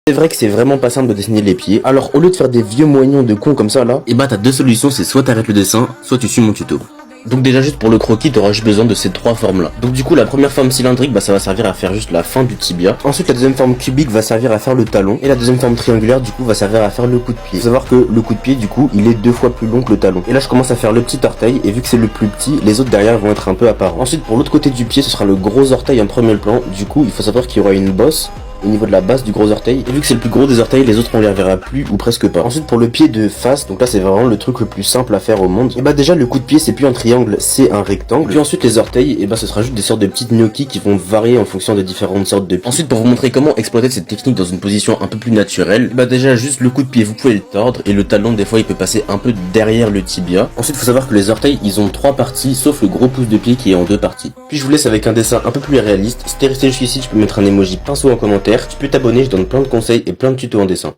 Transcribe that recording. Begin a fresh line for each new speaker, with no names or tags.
C'est vrai que c'est vraiment pas simple de dessiner les pieds, alors au lieu de faire des vieux moignons de con comme ça là, et bah t'as deux solutions, c'est soit t'arrêtes le dessin, soit tu suis mon tuto. Donc déjà juste pour le croquis, t'auras juste besoin de ces trois formes là. Donc du coup la première forme cylindrique, bah ça va servir à faire juste la fin du tibia. Ensuite la deuxième forme cubique va servir à faire le talon. Et la deuxième forme triangulaire du coup va servir à faire le coup de pied. Faut savoir que le coup de pied du coup il est 2 fois plus long que le talon. Et là je commence à faire le petit orteil, et vu que c'est le plus petit, les autres derrière vont être un peu apparents. Ensuite pour l'autre côté du pied, ce sera le gros orteil en premier plan. Du coup il faut savoir qu'il y aura une bosse au niveau de la base du gros orteil, et vu que c'est le plus gros des orteils, les autres on les verra plus ou presque pas. Ensuite pour le pied de face, donc là c'est vraiment le truc le plus simple à faire au monde, et bah déjà le coup de pied c'est plus un triangle, c'est un rectangle. Puis ensuite les orteils, et bah ce sera juste des sortes de petites gnocchis qui vont varier en fonction des différentes sortes de pieds. Ensuite pour vous montrer comment exploiter cette technique dans une position un peu plus naturelle, et bah déjà juste le coup de pied vous pouvez le tordre, et le talon des fois il peut passer un peu derrière le tibia. Ensuite faut savoir que les orteils ils ont 3 parties, sauf le gros pouce de pied qui est en 2 parties. Puis je vous laisse avec un dessin un peu plus réaliste. Si t'es resté jusqu'ici, tu peux mettre un emoji pinceau en commentaire, tu peux t'abonner, je donne plein de conseils et plein de tutos en dessin.